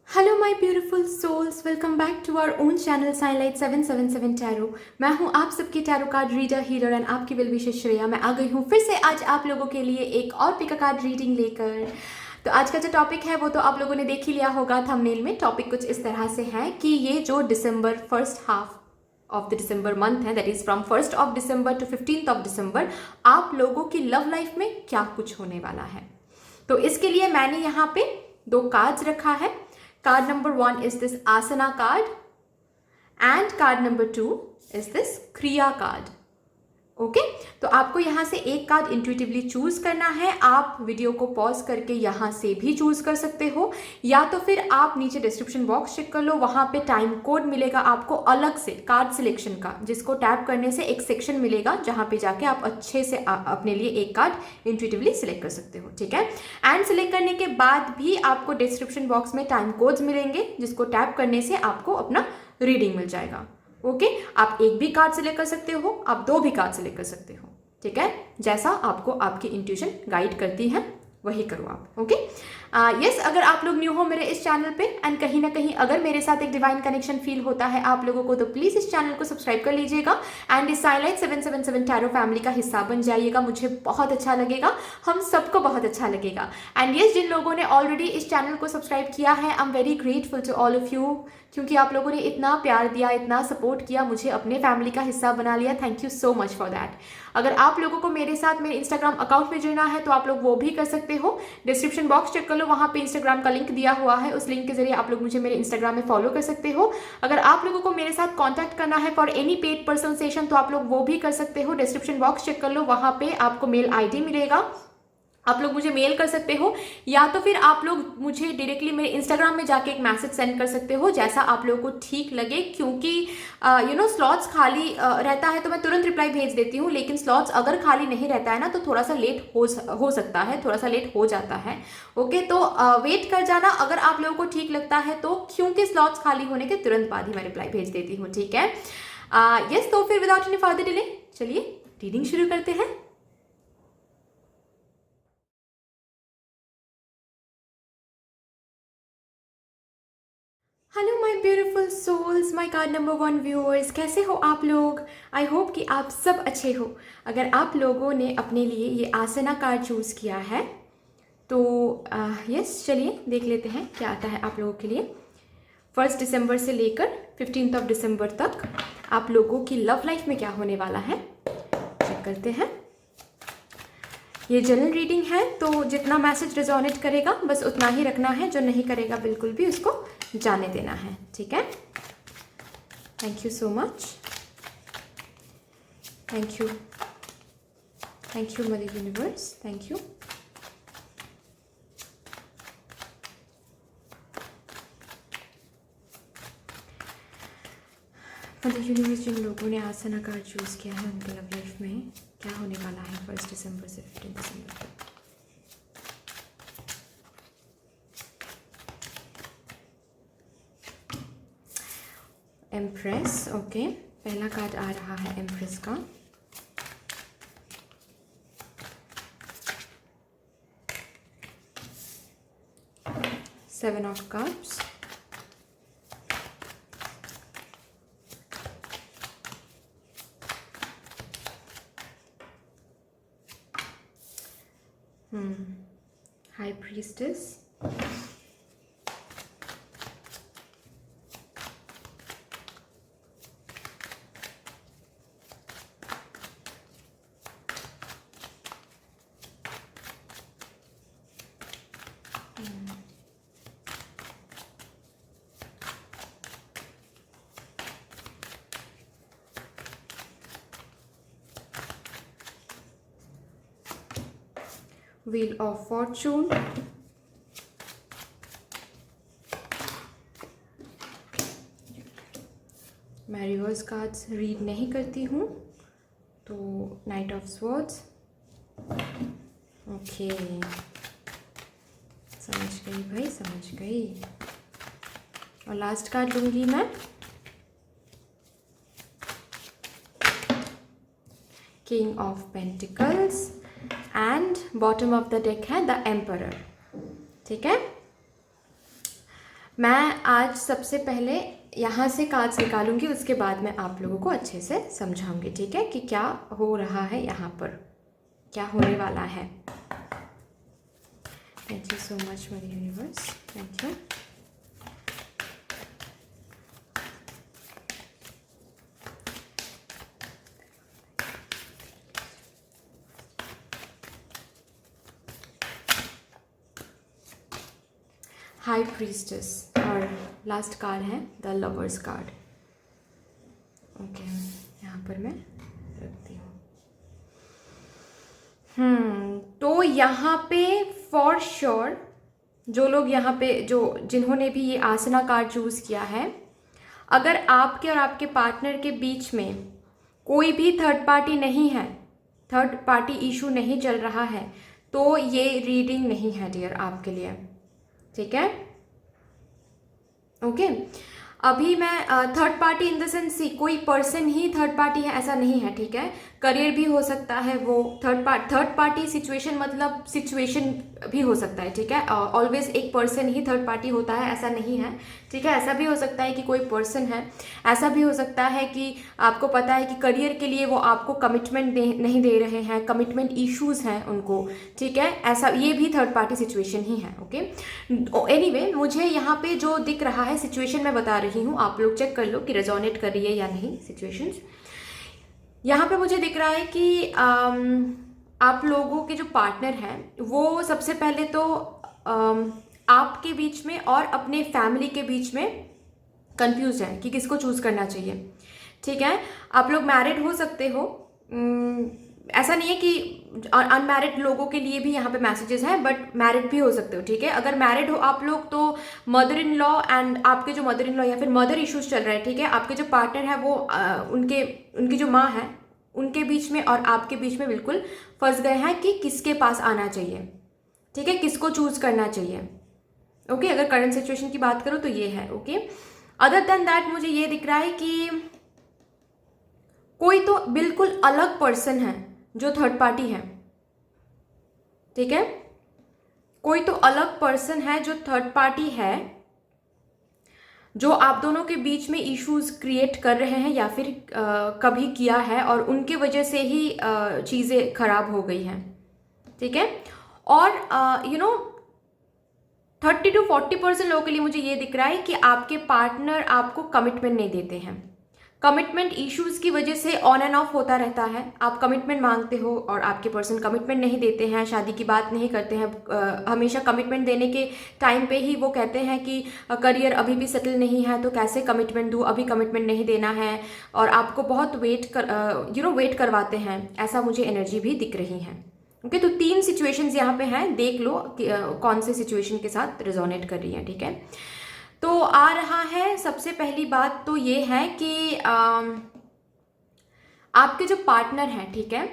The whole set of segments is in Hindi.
Hello my beautiful souls, welcome back to our own channel Signlight 777 tarot. मैं हूं आप सबकी tarot card reader healer and आपकी वेल विशेष श्रेया। मैं आ गई हूं फिर से आज आप लोगों के लिए एक और पिका कार्ड रीडिंग लेकर। तो आज का जो टॉपिक है वो तो आप लोगों ने देख ही लिया होगा थंबनेल में। टॉपिक कुछ इस तरह से है कि ये जो December first half of the December month है, that is from 1st of December to 15th of December, आप लोगों की लव लाइफ में क्या कुछ होने वाला है। तो इसके लिए मैंने यहाँ पे दो कार्ड्स रखा है। Card number 1 is this Asana card and card number 2 is this Kriya card. Okay तो आपको यहाँ से एक कार्ड इंट्यूटिवली चूज करना है। आप वीडियो को पॉज करके यहाँ से भी चूज कर सकते हो, या तो फिर आप नीचे डिस्क्रिप्शन बॉक्स चेक कर लो, वहाँ पे टाइम कोड मिलेगा आपको अलग से कार्ड सिलेक्शन का, जिसको टैप करने से एक सेक्शन मिलेगा जहाँ पे जाके आप अच्छे से अपने लिए एक कार्ड इंट्यूटिवली सिलेक्ट कर सकते हो। ठीक है, एंड सिलेक्ट करने के बाद भी आपको डिस्क्रिप्शन बॉक्स में टाइम कोड्स मिलेंगे, जिसको टैप करने से आपको अपना रीडिंग मिल जाएगा। ओके आप एक भी कार्ड सिलेक्ट कर सकते हो, आप दो भी कार्ड सिलेक्ट कर सकते हो। ठीक है, जैसा आपको आपकी इंट्यूशन गाइड करती है वही करो आप। ओके यस, अगर आप लोग न्यू हो मेरे इस चैनल पे एंड कहीं ना कहीं अगर मेरे साथ एक डिवाइन कनेक्शन फील होता है आप लोगों को, तो प्लीज इस चैनल को सब्सक्राइब कर लीजिएगा एंड इस साइनलाइट 777 टैरो फैमिली का हिस्सा बन जाइएगा। मुझे बहुत अच्छा लगेगा, हम सबको बहुत अच्छा लगेगा। एंड यस, जिन लोगों ने ऑलरेडी इस चैनल को सब्सक्राइब किया है, I am very grateful to all of you, क्योंकि आप लोगों ने इतना प्यार दिया, इतना सपोर्ट किया, मुझे अपने फैमिली का हिस्सा बना लिया। Thank you so much for that. अगर आप लोगों को मेरे साथ मेरे इंस्टाग्राम अकाउंट में जुड़ना है तो आप लोग वो भी कर सकते हो। डिस्क्रिप्शन बॉक्स चेक कर लो, वहाँ पे इंस्टाग्राम का लिंक दिया हुआ है, उस लिंक के जरिए आप लोग मुझे मेरे इंस्टाग्राम में फॉलो कर सकते हो। अगर आप लोगों को मेरे साथ कॉन्टैक्ट करना है for any paid personal session तो आप लोग वो भी कर सकते हो। डिस्क्रिप्शन बॉक्स चेक कर लो, वहाँ पे आपको मेल ID मिलेगा, आप लोग मुझे मेल कर सकते हो, या तो फिर आप लोग मुझे डायरेक्टली मेरे इंस्टाग्राम में जाके एक मैसेज सेंड कर सकते हो, जैसा आप लोगों को ठीक लगे। क्योंकि स्लॉट्स खाली रहता है तो मैं तुरंत रिप्लाई भेज देती हूँ, लेकिन स्लॉट्स अगर खाली नहीं रहता है ना तो थोड़ा सा लेट हो सकता है, थोड़ा सा लेट हो जाता है। ओके तो वेट कर जाना अगर आप लोगों को ठीक लगता है तो, क्योंकि स्लॉट्स खाली होने के तुरंत बाद ही मैं रिप्लाई भेज देती हूँ। ठीक है, यस, तो फिर विदाउट एनी फर्दर डिले चलिए रीडिंग शुरू करते हैं। Hello my beautiful souls, my card number 1 viewers, कैसे हो आप लोग। आई होप कि आप सब अच्छे हो। अगर आप लोगों ने अपने लिए ये आसना कार्ड चूज़ किया है तो यस चलिए देख लेते हैं क्या आता है आप लोगों के लिए। 1 दिसंबर से लेकर 15th ऑफ दिसंबर तक आप लोगों की लव लाइफ में क्या होने वाला है चेक करते हैं। ये जनरल रीडिंग है तो जितना मैसेज रिजोनेट करेगा बस उतना ही रखना है, जो नहीं करेगा बिल्कुल भी उसको जाने देना है। ठीक है, thank you so much, thank you mother universe, thank you. Mother universe, जिन लोगों ने आसना कार्ड चूज़ किया है उनके लव लाइफ में क्या होने वाला है 1 दिसंबर से 15 दिसंबर तक। एम्प्रेस, ओके, पहला कार्ड आ रहा है एम्प्रेस का। Seven of cups, high priestess, wheel of Fortune, मैं रिवर्स कार्ड्स रीड नहीं करती हूँ तो नाइट ऑफ स्वॉर्ड्स, ओके समझ गई भाई, समझ गई। और लास्ट कार्ड लूँगी मैं king of pentacles and bottom of the deck है द एम्परर। ठीक है, मैं आज सबसे पहले यहाँ से कार्ड्स निकालूंगी, उसके बाद मैं आप लोगों को अच्छे से समझाऊंगी, ठीक है, कि क्या हो रहा है यहाँ पर, क्या होने वाला है। Thank you so much my universe, thank you. High priestess और लास्ट कार्ड है द लवर्स कार्ड। ओके, यहाँ पर मैं रखती हूँ। तो यहाँ पे फॉर श्योर जो लोग यहाँ पे जिन्होंने भी ये आसना कार्ड चूज़ किया है, अगर आपके और आपके पार्टनर के बीच में कोई भी थर्ड पार्टी नहीं है, थर्ड पार्टी इशू नहीं चल रहा है, तो ये रीडिंग नहीं है डियर आपके लिए, ठीक है। ओके, अभी मैं third party in the sense कोई पर्सन ही थर्ड पार्टी है ऐसा नहीं है, ठीक है। करियर भी हो सकता है वो थर्ड पार्टी सिचुएशन, मतलब सिचुएशन भी हो सकता है, ठीक है। ऑलवेज एक पर्सन ही थर्ड पार्टी होता है ऐसा नहीं है, ठीक है। ऐसा भी हो सकता है कि कोई पर्सन है, ऐसा भी हो सकता है कि आपको पता है कि करियर के लिए वो आपको कमिटमेंट नहीं दे रहे हैं, कमिटमेंट इश्यूज हैं उनको, ठीक है। ऐसा ये भी थर्ड पार्टी सिचुएशन ही है, ओके। एनीवे, मुझे यहाँ पे जो दिख रहा है सिचुएशन मैं बता रही हूँ, आप लोग चेक कर लो कि रेजोनेट कर रही है या नहीं सिचुएशंस। यहाँ पे मुझे दिख रहा है कि आप लोगों के जो पार्टनर हैं वो सबसे पहले तो आपके बीच में और अपने फैमिली के बीच में कंफ्यूज है कि किसको चूज करना चाहिए, ठीक है। आप लोग मैरिड हो सकते हो, ऐसा नहीं है कि अनमैरिड लोगों के लिए भी यहाँ पे मैसेजेस हैं, बट मैरिड भी हो सकते हो, ठीक है। अगर मैरिड हो आप लोग तो मदर इन लॉ एंड आपके जो मदर इन लॉ या फिर मदर इश्यूज चल रहा है, ठीक है। आपके जो पार्टनर है वो उनकी जो माँ है उनके बीच में और आपके बीच में बिल्कुल फंस गए हैं कि किसके पास आना चाहिए, ठीक है, किसको चूज करना चाहिए, ओके। अगर करंट सिचुएशन की बात करो तो ये है, ओके। अदर देन दैट मुझे ये दिख रहा है कि कोई तो बिल्कुल अलग पर्सन है जो थर्ड पार्टी है, ठीक है। कोई तो अलग पर्सन है जो थर्ड पार्टी है, जो आप दोनों के बीच में इश्यूज क्रिएट कर रहे हैं या फिर कभी किया है और उनके वजह से ही चीज़ें खराब हो गई हैं, ठीक है। और 30 to 40% लोगों के लिए मुझे ये दिख रहा है कि आपके पार्टनर आपको कमिटमेंट नहीं देते हैं। कमिटमेंट इश्यूज की वजह से ऑन एंड ऑफ होता रहता है, आप कमिटमेंट मांगते हो और आपके पर्सन कमिटमेंट नहीं देते हैं, शादी की बात नहीं करते हैं। हमेशा कमिटमेंट देने के टाइम पे ही वो कहते हैं कि करियर अभी भी सेटल नहीं है तो कैसे कमिटमेंट दूँ, अभी कमिटमेंट नहीं देना है, और आपको बहुत वेट करवाते हैं, ऐसा मुझे एनर्जी भी दिख रही है, ओके। तो 3 सिचुएशंस यहाँ पे हैं, देख लो कि कौन से सिचुएशन के साथ रिजोनेट कर रही है, ठीक है। तो आ रहा है सबसे पहली बात तो ये है कि आपके जो पार्टनर हैं, ठीक है,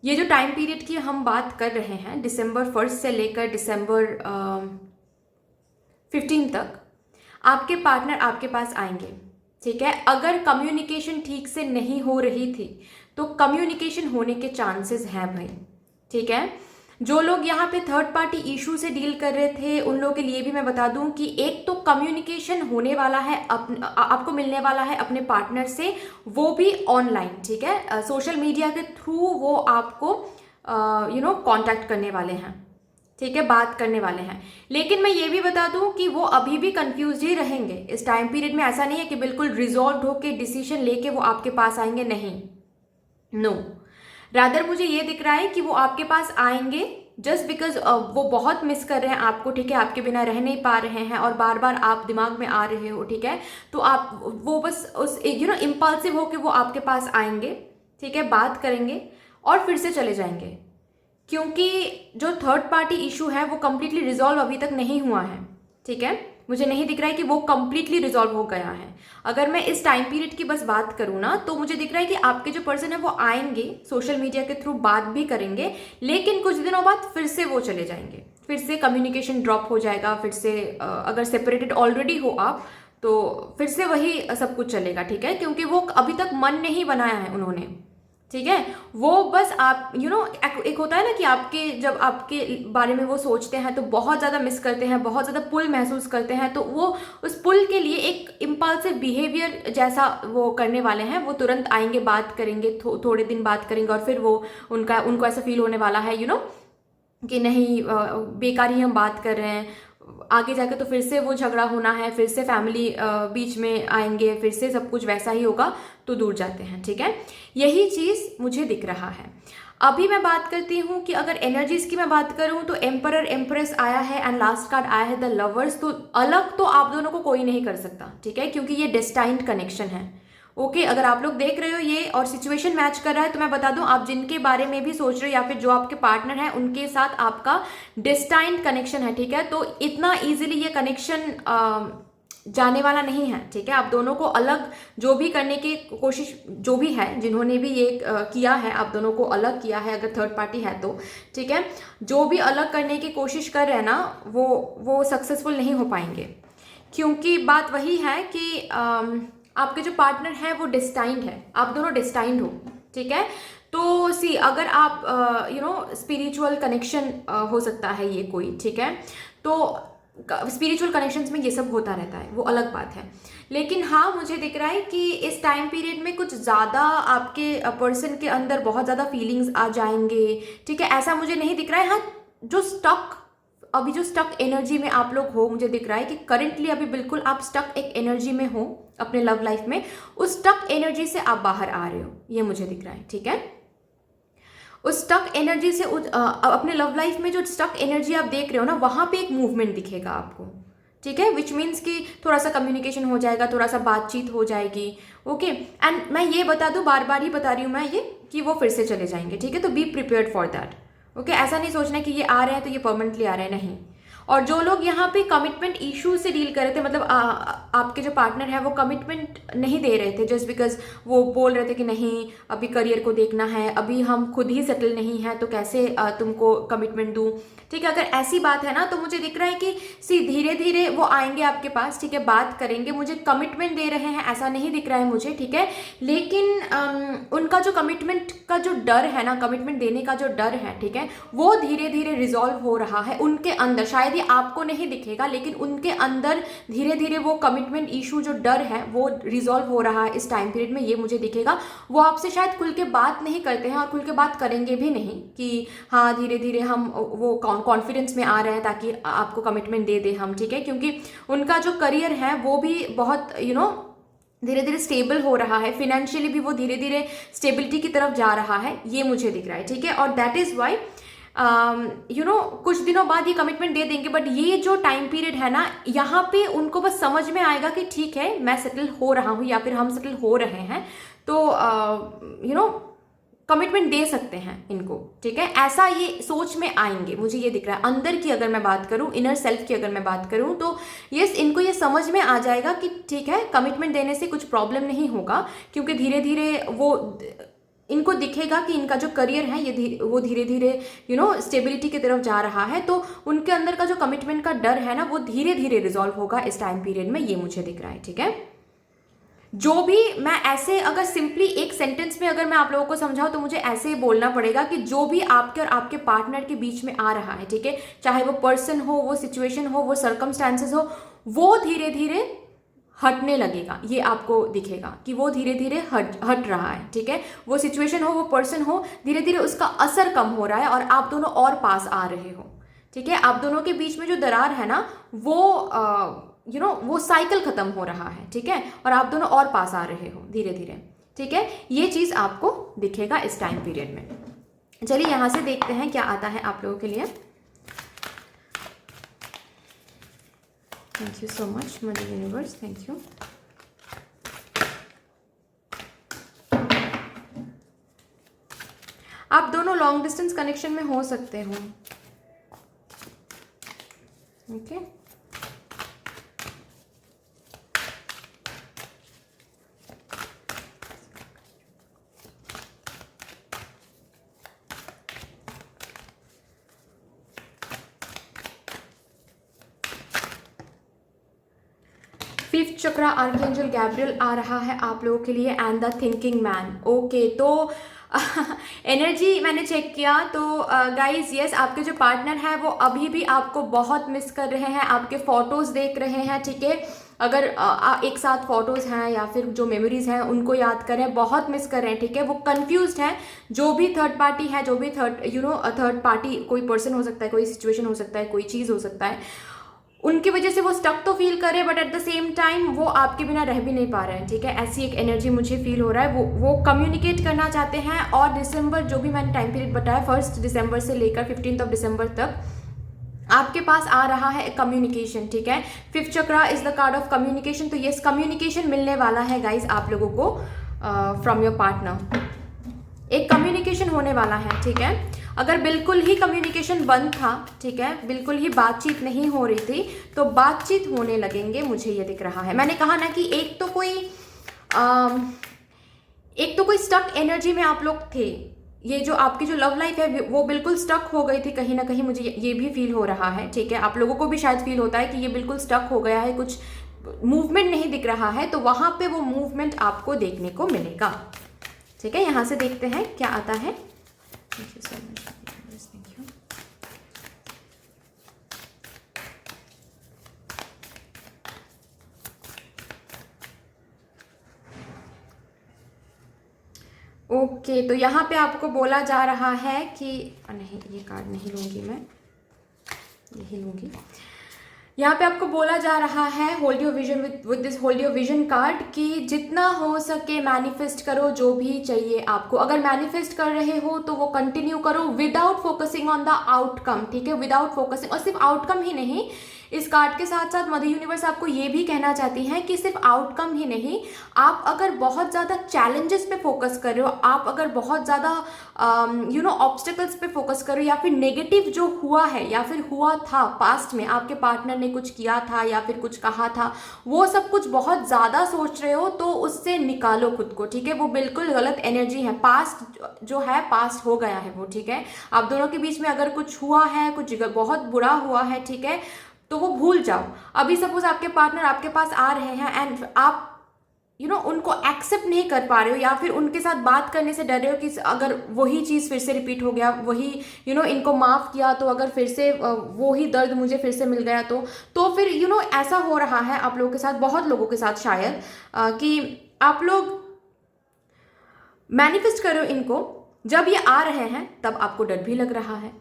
ये जो टाइम पीरियड की हम बात कर रहे हैं दिसंबर 1 से लेकर दिसंबर 15 तक आपके पार्टनर आपके पास आएंगे, ठीक है। अगर कम्युनिकेशन ठीक से नहीं हो रही थी तो कम्युनिकेशन होने के चांसेस हैं भाई, ठीक है। जो लोग यहाँ पे थर्ड पार्टी इशू से डील कर रहे थे उन लोगों के लिए भी मैं बता दूं कि एक तो कम्युनिकेशन होने वाला है, आपको मिलने वाला है अपने पार्टनर से, वो भी ऑनलाइन, ठीक है। सोशल मीडिया के थ्रू वो आपको कांटेक्ट करने वाले हैं, ठीक है, बात करने वाले हैं। लेकिन मैं ये भी बता दूं कि वो अभी भी कंफ्यूज ही रहेंगे इस टाइम पीरियड में। ऐसा नहीं है कि बिल्कुल रिजॉल्व होके डिसीजन लेके वो आपके पास आएंगे, नहीं, नो। रादर मुझे ये दिख रहा है कि वो आपके पास आएंगे जस्ट बिकॉज वो बहुत मिस कर रहे हैं आपको, ठीक है, आपके बिना रह नहीं पा रहे हैं और बार बार आप दिमाग में आ रहे हो, ठीक है। तो आप वो बस उस इम्पल्सिव होके वो आपके पास आएंगे, ठीक है, बात करेंगे और फिर से चले जाएंगे, क्योंकि जो थर्ड पार्टी इशू है वो कंप्लीटली रिजॉल्व अभी तक नहीं हुआ है, ठीक है। मुझे नहीं दिख रहा है कि वो कंप्लीटली रिजॉल्व हो गया है। अगर मैं इस टाइम पीरियड की बस बात करूँ ना तो मुझे दिख रहा है कि आपके जो पर्सन है वो आएंगे, सोशल मीडिया के थ्रू बात भी करेंगे, लेकिन कुछ दिनों बाद फिर से वो चले जाएंगे, फिर से कम्युनिकेशन ड्रॉप हो जाएगा, फिर से अगर सेपरेटेड ऑलरेडी हो आप तो फिर से वही सब कुछ चलेगा, ठीक है, क्योंकि वो अभी तक मन नहीं बनाया है उन्होंने, ठीक है। वो बस आप एक होता है ना कि आपके जब आपके बारे में वो सोचते हैं तो बहुत ज़्यादा मिस करते हैं, बहुत ज़्यादा पुल महसूस करते हैं, तो वो उस पुल के लिए एक इम्पल्सिव बिहेवियर जैसा वो करने वाले हैं। वो तुरंत आएंगे, बात करेंगे, थोड़े दिन बात करेंगे और फिर वो उनको ऐसा फील होने वाला है कि नहीं, बेकार ही हम बात कर रहे हैं, आगे जाके तो फिर से वो झगड़ा होना है, फिर से फैमिली बीच में आएंगे, फिर से सब कुछ वैसा ही होगा, तो दूर जाते हैं। ठीक है, यही चीज़ मुझे दिख रहा है। अभी मैं बात करती हूँ कि अगर एनर्जीज की मैं बात करूँ तो एम्परर एम्प्रेस आया है एंड लास्ट कार्ड आया है द लवर्स। तो अलग तो आप दोनों को कोई नहीं कर सकता, ठीक है, क्योंकि ये डेस्टाइन्ड कनेक्शन है। ओके, अगर आप लोग देख रहे हो ये और सिचुएशन मैच कर रहा है तो मैं बता दूं, आप जिनके बारे में भी सोच रहे हो या फिर जो आपके पार्टनर है उनके साथ आपका डेस्टाइन्ड कनेक्शन है। ठीक है, तो इतना इजीली ये कनेक्शन जाने वाला नहीं है। ठीक है, आप दोनों को अलग जो भी करने की कोशिश, जो भी है, जिन्होंने भी ये किया है, आप दोनों को अलग किया है, अगर थर्ड पार्टी है तो ठीक है, जो भी अलग करने की कोशिश कर रहे हैं ना, वो सक्सेसफुल नहीं हो पाएंगे, क्योंकि बात वही है कि आपके जो पार्टनर है वो डेस्टाइन्ड है, आप दोनों डेस्टाइन्ड हो। ठीक है, तो सी अगर आप स्पिरिचुअल कनेक्शन हो सकता है ये कोई, ठीक है, तो स्पिरिचुअल कनेक्शंस में ये सब होता रहता है, वो अलग बात है। लेकिन हाँ, मुझे दिख रहा है कि इस टाइम पीरियड में कुछ ज़्यादा आपके पर्सन के अंदर बहुत ज़्यादा फीलिंग्स आ जाएंगे। ठीक है, ऐसा मुझे नहीं दिख रहा है। हाँ, जो स्टक एनर्जी में आप लोग हो, मुझे दिख रहा है कि करंटली अभी बिल्कुल आप स्टक एक एनर्जी में हो अपने लव लाइफ में, उस स्टक एनर्जी से आप बाहर आ रहे हो, ये मुझे दिख रहा है। ठीक है, उस स्टक एनर्जी से अपने लव लाइफ में जो स्टक एनर्जी आप देख रहे हो ना, वहां पे एक मूवमेंट दिखेगा आपको। ठीक है, विच मीन्स कि थोड़ा सा कम्युनिकेशन हो जाएगा, थोड़ा सा बातचीत हो जाएगी। ओके, एंड मैं ये बता दूं, बार बार ही बता रही हूँ मैं ये, कि वो फिर से चले जाएंगे। ठीक है, तो be prepared for that. Okay, ऐसा नहीं सोचना कि ये आ रहे हैं तो ये परमानेंटली आ रहे हैं, नहीं। और जो लोग यहाँ पे कमिटमेंट इशू से डील कर रहे थे, मतलब आपके जो पार्टनर है वो कमिटमेंट नहीं दे रहे थे, जस्ट बिकॉज वो बोल रहे थे कि नहीं, अभी करियर को देखना है, अभी हम खुद ही सेटल नहीं है, तो कैसे तुमको कमिटमेंट दूं। ठीक है, अगर ऐसी बात है ना, तो मुझे दिख रहा है कि धीरे धीरे वो आएंगे आपके पास। ठीक है, बात करेंगे, मुझे कमिटमेंट दे रहे हैं ऐसा नहीं दिख रहा है मुझे। ठीक है, लेकिन उनका जो कमिटमेंट का जो डर है ना, कमिटमेंट देने का जो डर है, ठीक है, वो धीरे धीरे रिजॉल्व हो रहा है उनके अंदर। शायद ये आपको नहीं दिखेगा, लेकिन उनके अंदर धीरे धीरे वो कमिटमेंट इशू जो डर है वो रिजॉल्व हो रहा है इस टाइम पीरियड में, ये मुझे दिखेगा। वो आपसे शायद खुल के बात नहीं करते हैं और खुल के बात करेंगे भी नहीं कि हाँ धीरे धीरे हम वो कॉन्फिडेंस में आ रहे हैं ताकि आपको कमिटमेंट दे दे हम। ठीक है, क्योंकि उनका जो करियर है वो भी बहुत धीरे धीरे स्टेबल हो रहा है, फिनेंशियली भी वो धीरे धीरे स्टेबिलिटी की तरफ जा रहा है, ये मुझे दिख रहा है। ठीक है, और दैट इज वाई कुछ दिनों बाद ये कमिटमेंट दे देंगे। बट ये जो टाइम पीरियड है ना, यहाँ पे उनको बस समझ में आएगा कि ठीक है, मैं सेटल हो रहा हूँ या फिर हम सेटल हो रहे हैं, तो कमिटमेंट दे सकते हैं इनको। ठीक है, ऐसा ये सोच में आएंगे, मुझे ये दिख रहा है। अंदर की अगर मैं बात करूं, इनर सेल्फ की अगर मैं बात करूं, तो यस, इनको ये समझ में आ जाएगा कि ठीक है, कमिटमेंट देने से कुछ प्रॉब्लम नहीं होगा, क्योंकि धीरे धीरे वो इनको दिखेगा कि इनका जो करियर है वो धीरे धीरे स्टेबिलिटी की तरफ जा रहा है। तो उनके अंदर का जो कमिटमेंट का डर है ना, वो धीरे धीरे रिजॉल्व होगा इस टाइम पीरियड में, ये मुझे दिख रहा है। ठीक है, जो भी मैं ऐसे अगर सिंपली एक सेंटेंस में अगर मैं आप लोगों को समझाऊं तो मुझे ऐसे बोलना पड़ेगा कि जो भी आपके और आपके पार्टनर के बीच में आ रहा है, ठीक है, चाहे वो पर्सन हो, वो सिचुएशन हो, वो सर्कमस्टांसेस हो, वो धीरे धीरे हटने लगेगा। ये आपको दिखेगा कि वो धीरे धीरे हट रहा है। ठीक है, वो सिचुएशन हो, वो पर्सन हो, धीरे धीरे उसका असर कम हो रहा है और आप दोनों और पास आ रहे हो। ठीक है, आप दोनों के बीच में जो दरार है ना, वो वो साइकिल खत्म हो रहा है। ठीक है, और आप दोनों और पास आ रहे हो धीरे धीरे। ठीक है, ये चीज आपको दिखेगा इस टाइम पीरियड में। चलिए यहां से देखते हैं क्या आता है आप लोगों के लिए। Thank you so much mother universe, thank you. आप दोनों लॉन्ग डिस्टेंस कनेक्शन में हो सकते हो। ओके, फिफ्थ चक्रा आर्कएंजल गैब्रियल आ रहा है आप लोगों के लिए and the thinking man. Okay, तो एनर्जी मैंने चेक किया तो गाइज यस, आपके जो पार्टनर है वो अभी भी आपको बहुत मिस कर रहे हैं, आपके फोटोज देख रहे हैं, ठीक है। अगर एक साथ फोटोज हैं या फिर जो मेमोरीज हैं उनको याद करें, बहुत मिस कर रहे हैं, ठीक है। वो कंफ्यूज्ड हैं, जो भी थर्ड पार्टी है, जो भी थर्ड पार्टी, कोई पर्सन हो सकता है, कोई सिचुएशन हो सकता है, कोई चीज़ हो सकता है, उनकी वजह से वो स्टक तो फील करे, but at the same time वो आपके बिना रह भी नहीं पा रहे हैं, ठीक है। ऐसी एक एनर्जी मुझे फील हो रहा है। वो कम्युनिकेट करना चाहते हैं, और दिसंबर जो भी मैंने टाइम पीरियड बताया, 1 दिसंबर से लेकर 15 दिसंबर तक आपके पास आ रहा है कम्युनिकेशन, ठीक है। 5th chakra is the card of communication, तो यस कम्युनिकेशन मिलने वाला है गाइज आप लोगों को फ्रॉम योर पार्टनर। एक कम्युनिकेशन होने वाला है, ठीक है। अगर बिल्कुल ही कम्युनिकेशन बंद था, ठीक है, बिल्कुल ही बातचीत नहीं हो रही थी, तो बातचीत होने लगेंगे, मुझे ये दिख रहा है। मैंने कहा ना कि एक तो कोई स्टक एनर्जी में आप लोग थे। ये जो आपकी जो लव लाइफ है वो बिल्कुल स्टक हो गई थी कहीं ना कहीं, मुझे ये भी फील हो रहा है, ठीक है। आप लोगों को भी शायद फील होता है कि ये बिल्कुल स्टक हो गया है, कुछ मूवमेंट नहीं दिख रहा है, तो वहां पे वो मूवमेंट आपको देखने को मिलेगा, ठीक है। यहां से देखते हैं क्या आता है। Thank you so much for the universe. Thank you. Okay तो यहाँ पे आपको बोला जा रहा है कि नहीं, ये कार्ड नहीं लूँगी मैं, यही लूँगी। यहाँ पे आपको बोला जा रहा है hold your vision with this hold your vision card, कि जितना हो सके मैनिफेस्ट करो जो भी चाहिए आपको। अगर मैनिफेस्ट कर रहे हो तो वो कंटिन्यू करो without focusing on the outcome, ठीक है, विदाउट फोकसिंग। और सिर्फ आउटकम ही नहीं, इस कार्ड के साथ साथ मदर यूनिवर्स आपको ये भी कहना चाहती है कि सिर्फ आउटकम ही नहीं, आप अगर बहुत ज़्यादा चैलेंजेस पे फोकस कर रहे हो, आप अगर बहुत ज़्यादा ऑब्स्टिकल्स पे फोकस कर रहे हो, या फिर नेगेटिव जो हुआ है या फिर हुआ था पास्ट में, आपके पार्टनर ने कुछ किया था या फिर कुछ कहा था, वो सब कुछ बहुत ज़्यादा सोच रहे हो, तो उससे निकालो खुद को, ठीक है। वो बिल्कुल गलत एनर्जी है, पास्ट जो है पास्ट हो गया है वो, ठीक है। आप दोनों के बीच में अगर कुछ हुआ है, कुछ बहुत बुरा हुआ है, ठीक है, तो वो भूल जाओ। अभी सपोज आपके पार्टनर आपके पास आ रहे हैं एंड आप उनको एक्सेप्ट नहीं कर पा रहे हो, या फिर उनके साथ बात करने से डर रहे हो कि अगर वही चीज़ फिर से रिपीट हो गया, वही इनको माफ़ किया तो अगर फिर से वही दर्द मुझे फिर से मिल गया, तो फिर ऐसा हो रहा है आप लोगों के साथ, बहुत लोगों के साथ शायद, कि आप लोग मैनिफेस्ट करो इनको, जब ये आ रहे हैं तब आपको डर भी लग रहा है,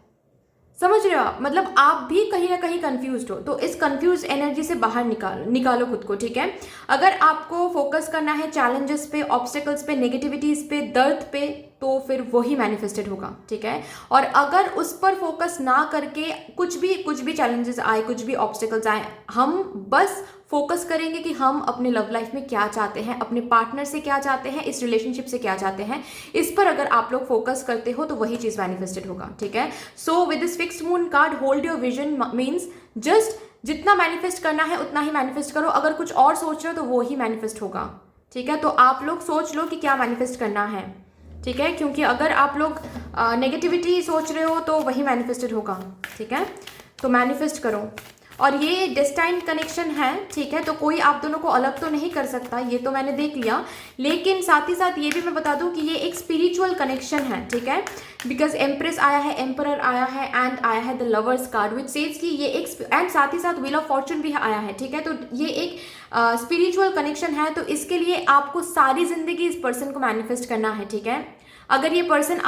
समझ रहे हो आप, मतलब आप भी कहीं ना कहीं कंफ्यूज्ड हो। तो इस कंफ्यूज एनर्जी से बाहर निकालो खुद को, ठीक है। अगर आपको फोकस करना है चैलेंजेस पे, ऑब्स्टिकल्स पे, नेगेटिविटीज पे, दर्द पे, तो फिर वही मैनिफेस्टेड होगा, ठीक है। और अगर उस पर फोकस ना करके कुछ भी चैलेंजेस आए, कुछ भी ऑब्स्टिकल्स आए, हम बस फोकस करेंगे कि हम अपने लव लाइफ में क्या चाहते हैं, अपने पार्टनर से क्या चाहते हैं, इस रिलेशनशिप से क्या चाहते हैं, इस पर अगर आप लोग फोकस करते हो तो वही चीज मैनिफेस्टेड होगा, ठीक है। So with this fixed moon card hold your vision means just जितना मैनिफेस्ट करना है उतना ही मैनिफेस्ट करो। अगर कुछ और सोच रहे हो तो वो ही मैनिफेस्ट होगा, ठीक है। तो आप लोग सोच लो कि क्या मैनिफेस्ट करना है, ठीक है, क्योंकि अगर आप लोग नेगेटिविटी सोच रहे हो तो वही मैनिफेस्टेड होगा, ठीक है। तो मैनिफेस्ट करो। और ये डेस्टाइन्ड कनेक्शन है, ठीक है, तो कोई आप दोनों को अलग तो नहीं कर सकता, ये तो मैंने देख लिया, लेकिन साथ ही साथ ये भी मैं बता दूं कि ये एक स्पिरिचुअल कनेक्शन है, ठीक है, बिकॉज एम्प्रेस आया है, एम्परर आया है, एंड आया है the lovers card which says कि ये एक, एंड साथ ही साथ व्हील ऑफ फॉर्चून भी आया है, ठीक है। तो ये एक स्पिरिचुअल कनेक्शन है, तो इसके लिए आपको सारी जिंदगी इस पर्सन को मैनिफेस्ट करना है, ठीक है। अगर ये पर्सन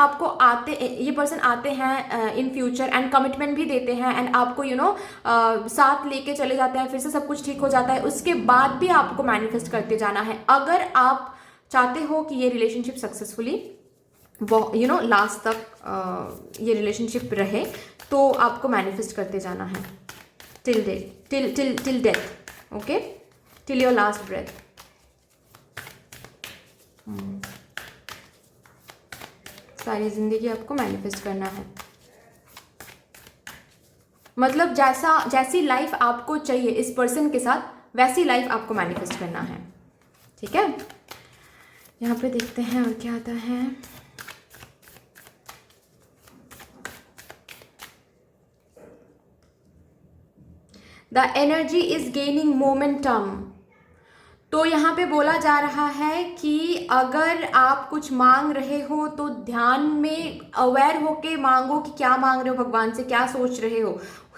आते हैं इन फ्यूचर एंड कमिटमेंट भी देते हैं, एंड आपको साथ लेके चले जाते हैं, फिर से सब कुछ ठीक हो जाता है, उसके बाद भी आपको मैनिफेस्ट करते जाना है। अगर आप चाहते हो कि ये रिलेशनशिप सक्सेसफुली लास्ट तक ये रिलेशनशिप रहे, तो आपको मैनिफेस्ट करते जाना है till death, okay, till your last breath. सारी जिंदगी आपको मैनिफेस्ट करना है, मतलब जैसी लाइफ आपको चाहिए इस पर्सन के साथ, वैसी लाइफ आपको मैनिफेस्ट करना है, ठीक है। यहाँ पे देखते हैं और क्या आता है। The energy is gaining momentum, तो यहाँ पे बोला जा रहा है कि अगर आप कुछ मांग रहे हो तो ध्यान में अवेयर होके मांगो कि क्या मांग रहे हो, भगवान से क्या सोच रहे हो।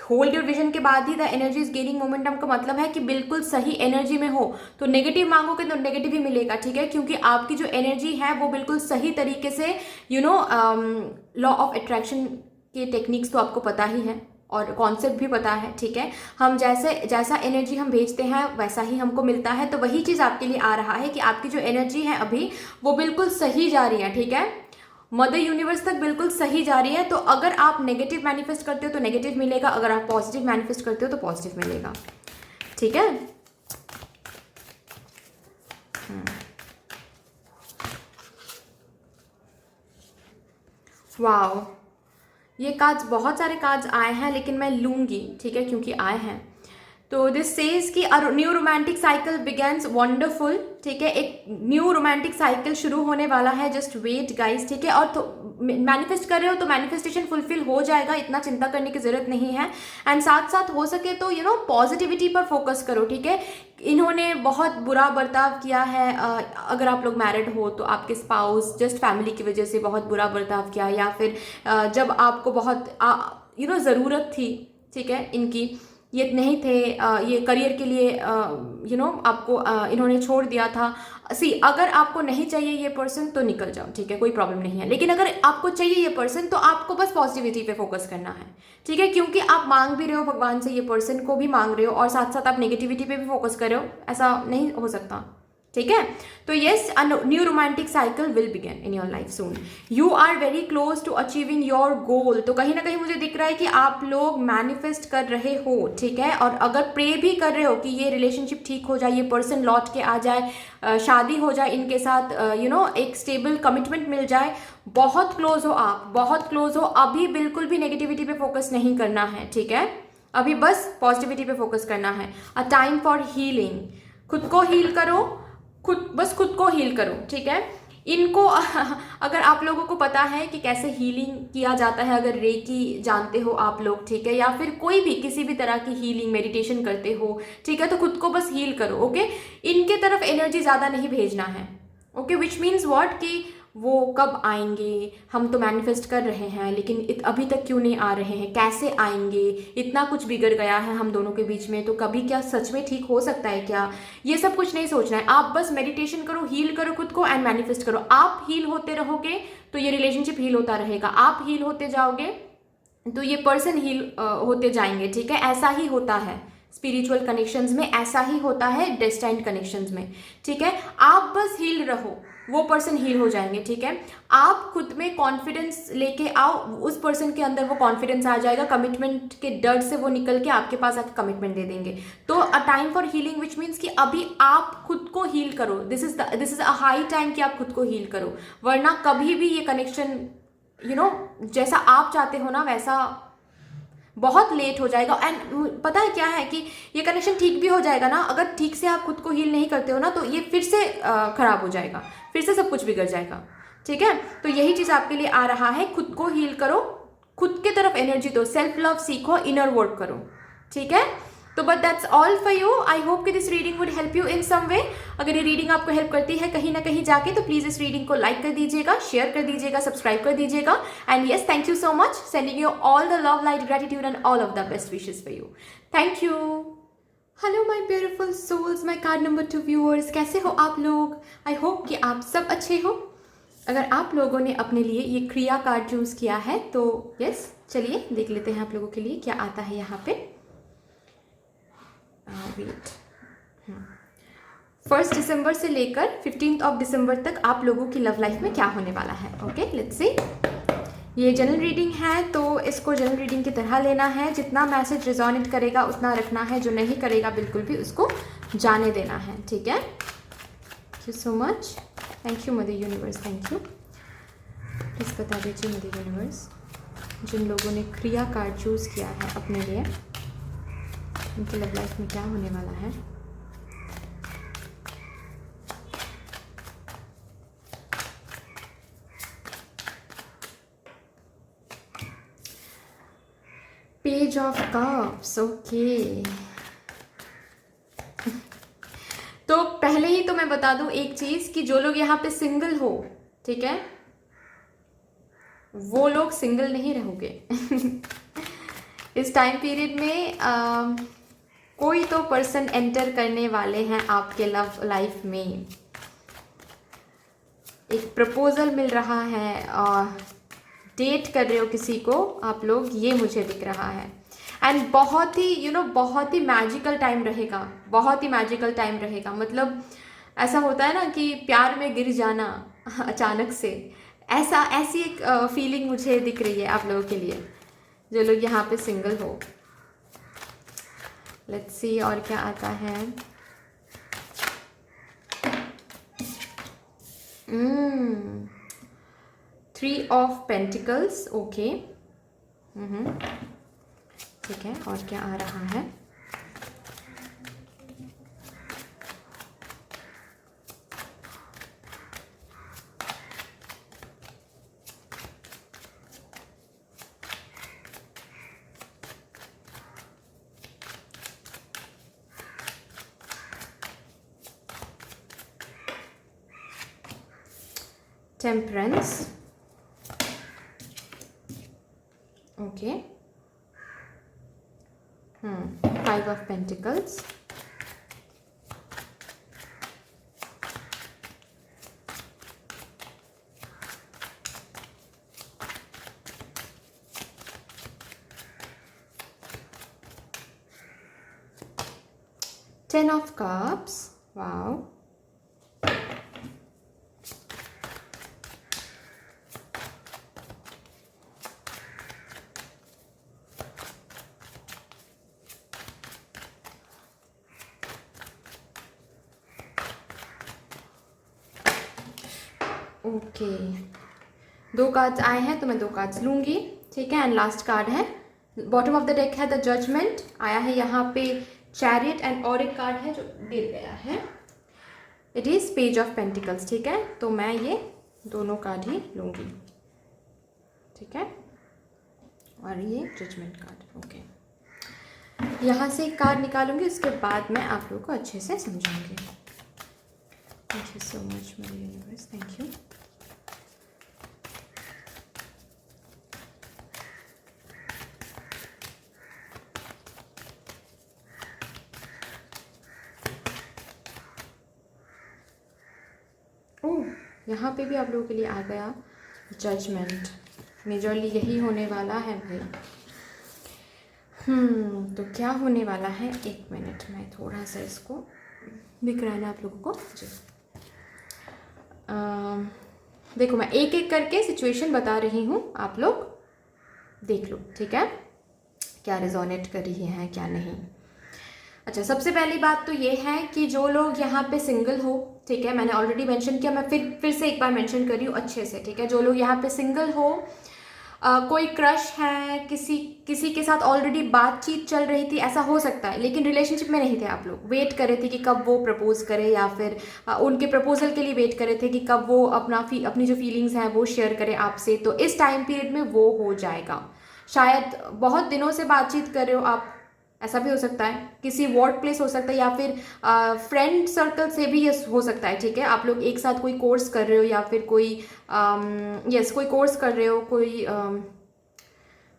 होल्ड योर विजन के बाद ही the energy is gaining momentum का मतलब है कि बिल्कुल सही एनर्जी में हो। तो नेगेटिव मांगोगे तो नेगेटिव ही मिलेगा, ठीक है, क्योंकि आपकी जो एनर्जी है वो बिल्कुल सही तरीके से लॉ ऑफ अट्रैक्शन के टेक्निक्स तो आपको पता ही है और कॉन्सेप्ट भी पता है, ठीक है। हम जैसा एनर्जी हम भेजते हैं वैसा ही हमको मिलता है। तो वही चीज़ आपके लिए आ रहा है कि आपकी जो एनर्जी है अभी वो बिल्कुल सही जा रही है, ठीक है, मदर यूनिवर्स तक बिल्कुल सही जा रही है। तो अगर आप नेगेटिव मैनिफेस्ट करते हो तो नेगेटिव मिलेगा, अगर आप पॉजिटिव मैनिफेस्ट करते हो तो पॉजिटिव मिलेगा, ठीक है। वाओ, ये कार्ड्स, बहुत सारे कार्ड्स आए हैं लेकिन मैं लूँगी, ठीक है, क्योंकि आए हैं। तो दिस सेज कि new romantic cycle begins wonderful, ठीक है, एक न्यू रोमांटिक साइकिल शुरू होने वाला है, जस्ट वेट गाइस, ठीक है। और तो मैनिफेस्ट कर रहे हो तो मैनिफेस्टेशन फुलफिल हो जाएगा, इतना चिंता करने की जरूरत नहीं है। एंड साथ साथ हो सके तो पॉजिटिविटी पर फोकस करो, ठीक है। इन्होंने बहुत बुरा बर्ताव किया है, अगर आप लोग मैरिड हो तो आपके स्पाउस जस्ट फैमिली की वजह से बहुत बुरा बर्ताव किया, या फिर जब आपको बहुत ज़रूरत थी, ठीक है, इनकी, ये नहीं थे, ये करियर के लिए आपको इन्होंने छोड़ दिया था। अगर आपको नहीं चाहिए ये पर्सन तो निकल जाओ, ठीक है, कोई प्रॉब्लम नहीं है। लेकिन अगर आपको चाहिए ये पर्सन तो आपको बस पॉजिटिविटी पे फोकस करना है, ठीक है, क्योंकि आप मांग भी रहे हो भगवान से, ये पर्सन को भी मांग रहे हो और साथ साथ आप नेगेटिविटी पे भी फोकस कर रहे हो, ऐसा नहीं हो सकता, ठीक है। तो yes, a new romantic cycle will begin in your life soon. You are very close to achieving your goal. तो कहीं ना कहीं मुझे दिख रहा है कि आप लोग मैनिफेस्ट कर रहे हो, ठीक है, और अगर प्रे भी कर रहे हो कि ये रिलेशनशिप ठीक हो जाए, ये पर्सन लौट के आ जाए, शादी हो जाए इनके साथ, एक स्टेबल कमिटमेंट मिल जाए। बहुत क्लोज हो आप, बहुत क्लोज हो। अभी बिल्कुल भी नेगेटिविटी पे फोकस नहीं करना है, ठीक है, अभी बस पॉजिटिविटी पे फोकस करना है। अ टाइम फॉर हीलिंग, खुद को हील करो, बस खुद को हील करो, ठीक है। इनको अगर आप लोगों को पता है कि कैसे हीलिंग किया जाता है, अगर रेकी जानते हो आप लोग, ठीक है, या फिर कोई भी किसी भी तरह की हीलिंग मेडिटेशन करते हो, ठीक है, तो खुद को बस हील करो, ओके। इनके तरफ एनर्जी ज़्यादा नहीं भेजना है, ओके, विच मीन्स व्हाट कि वो कब आएंगे, हम तो मैनिफेस्ट कर रहे हैं लेकिन अभी तक क्यों नहीं आ रहे हैं, कैसे आएंगे, इतना कुछ बिगड़ गया है हम दोनों के बीच में, तो कभी क्या सच में ठीक हो सकता है क्या, ये सब कुछ नहीं सोचना है। आप बस मेडिटेशन करो, हील करो खुद को एंड मैनिफेस्ट करो। आप हील होते रहोगे तो ये रिलेशनशिप हील होता रहेगा, आप हील होते जाओगे तो ये पर्सन हील होते जाएंगे, ठीक है। ऐसा ही होता है स्पिरिचुअल कनेक्शंस में, ऐसा ही होता है डेस्टाइन्ड कनेक्शंस में, ठीक है। आप बस हील रहो, वो पर्सन हील हो जाएंगे, ठीक है। आप खुद में कॉन्फिडेंस लेके आओ, उस पर्सन के अंदर वो कॉन्फिडेंस आ जाएगा, कमिटमेंट के डर से वो निकल के आपके पास आके कमिटमेंट दे देंगे। तो a time for healing which means कि अभी आप खुद को हील करो, this is a high time कि आप खुद को हील करो, वरना कभी भी ये कनेक्शन जैसा आप चाहते हो ना वैसा बहुत लेट हो जाएगा। एंड पता है क्या है कि ये कनेक्शन ठीक भी हो जाएगा ना, अगर ठीक से आप खुद को हील नहीं करते हो ना तो ये फिर से खराब हो जाएगा, फिर से सब कुछ बिगड़ जाएगा, ठीक है। तो यही चीज़ आपके लिए आ रहा है, खुद को हील करो, खुद के तरफ एनर्जी दो, सेल्फ लव सीखो, इनर वर्क करो, ठीक है। तो but that's all for you. I hope कि this reading would help you in some way. अगर ये रीडिंग आपको हेल्प करती है कहीं ना कहीं जाके तो प्लीज़ इस रीडिंग को लाइक कर दीजिएगा, शेयर कर दीजिएगा, सब्सक्राइब कर दीजिएगा। And yes, thank you so much, sending you all the love, light, gratitude and all of the best wishes for you. Thank you. Hello my beautiful souls, my card number 2 viewers, कैसे हो आप लोग? आई होप कि आप सब अच्छे हो। अगर आप लोगों ने अपने लिए ये क्रिया कार्ड चूज़ किया है तो यस, चलिए देख लेते हैं आप लोगों के लिए क्या आता है यहाँ पे। वेट, 1 दिसंबर से लेकर 15 दिसंबर तक आप लोगों की लव लाइफ में क्या होने वाला है। Okay, let's see. ये जनरल रीडिंग है तो इसको जनरल रीडिंग की तरह लेना है, जितना मैसेज रिजोनेट करेगा उतना रखना है, जो नहीं करेगा बिल्कुल भी उसको जाने देना है, ठीक है। Thank you so much, thank you mother universe, thank you. Please बता दीजिए मदर यूनिवर्स, जिन लोगों ने क्रिया कार्ड चूज़ किया है अपने लिए, उनकी लव लाइफ में क्या होने वाला है। Page of cups, okay. तो पहले ही तो मैं बता दूं एक चीज़ कि जो लोग यहाँ पे सिंगल हो, ठीक है, वो लोग सिंगल नहीं रहोगे। इस टाइम पीरियड में कोई तो पर्सन एंटर करने वाले हैं आपके लव लाइफ में। एक प्रपोजल मिल रहा है और डेट कर रहे हो किसी को आप लोग, ये मुझे दिख रहा है। एंड बहुत ही बहुत ही मैजिकल टाइम रहेगा, बहुत ही मैजिकल टाइम रहेगा। मतलब ऐसा होता है ना कि प्यार में गिर जाना अचानक से, ऐसी एक फीलिंग मुझे दिख रही है आप लोगों के लिए जो लोग यहाँ पे सिंगल हो। लेट्स सी और क्या आता है। 3 ऑफ पेंटिकल्स, ओके, ठीक है। और क्या आ रहा है। Temperance, okay, 5 of pentacles, Ten of Cups, wow, okay. 2 cards आए हैं तो मैं 2 कार्ड्स लूँगी, ठीक है। एंड लास्ट कार्ड है, बॉटम ऑफ द डेक है द जजमेंट, आया है यहाँ पे चैरियट, एंड और एक कार्ड है जो गिर गया है, it is page of pentacles, ठीक है। तो मैं ये दोनों कार्ड ही लूँगी, ठीक है, और ये जजमेंट कार्ड, ओके। यहाँ से एक कार्ड निकालूंगी, उसके बाद मैं आप लोगों को अच्छे से समझाऊंगी। थैंक यू सो मच मेरे यूनिवर्स, थैंक यू। यहाँ पे भी आप लोगों के लिए आ गया जजमेंट, मेजरली यही होने वाला है भाई। तो क्या होने वाला है, 1 मिनट में थोड़ा सा इसको दिख रहा है ना आप लोगों को जी। देखो मैं एक एक करके सिचुएशन बता रही हूँ, आप लोग देख लो, ठीक है, क्या रिजोनेट कर रही है क्या नहीं। अच्छा, सबसे पहली बात तो ये है कि जो लोग यहाँ पे सिंगल हो, ठीक है, मैंने ऑलरेडी मेंशन किया, मैं फिर से एक बार मेंशन कर रही हूँ अच्छे से, ठीक है। जो लोग यहाँ पे सिंगल हो, कोई क्रश है, किसी के साथ ऑलरेडी बातचीत चल रही थी, ऐसा हो सकता है, लेकिन रिलेशनशिप में नहीं थे आप लोग, वेट कर रहे थे कि कब वो प्रपोज करे, या फिर उनके प्रपोजल के लिए वेट कर रहे थे कि कब वो अपनी जो फीलिंग्स हैं वो शेयर करे आपसे। तो इस टाइम पीरियड में वो हो जाएगा। शायद बहुत दिनों से बातचीत कर रहे हो आप, ऐसा भी हो सकता है, किसी वर्क प्लेस हो सकता है, या फिर फ्रेंड सर्कल से भी ये हो सकता है, ठीक है। आप लोग एक साथ कोई कोर्स कर रहे हो, या फिर कोई कोई कोर्स कर रहे हो, कोई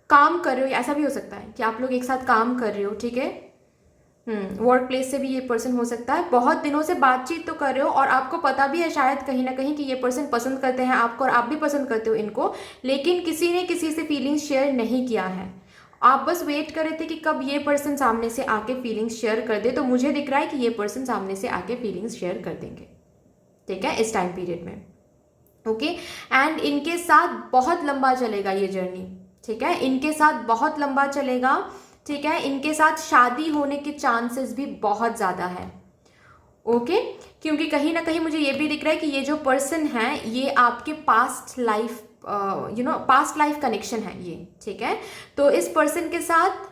काम कर रहे हो, ऐसा भी हो सकता है कि आप लोग एक साथ काम कर रहे हो, ठीक है। वर्क प्लेस से भी ये पर्सन हो सकता है। बहुत दिनों से बातचीत तो कर रहे हो, और आपको पता भी है शायद कहीं ना कहीं कि ये पर्सन पसंद करते हैं आपको, और आप भी पसंद करते हो इनको, लेकिन किसी ने किसी से फीलिंग्स शेयर नहीं किया है। आप बस वेट कर रहे थे कि कब ये पर्सन सामने से आके फीलिंग्स शेयर कर दे। तो मुझे दिख रहा है कि ये पर्सन सामने से आके फीलिंग्स शेयर कर देंगे, ठीक है, इस टाइम पीरियड में, ओके। एंड इनके साथ बहुत लंबा चलेगा ये जर्नी, ठीक है, इनके साथ बहुत लंबा चलेगा, ठीक है। इनके साथ शादी होने के चांसेस भी बहुत ज़्यादा है, ओके। क्योंकि कहीं ना कहीं मुझे ये भी दिख रहा है कि ये जो पर्सन है ये आपके past life past life connection है ये, ठीक है। तो इस पर्सन के साथ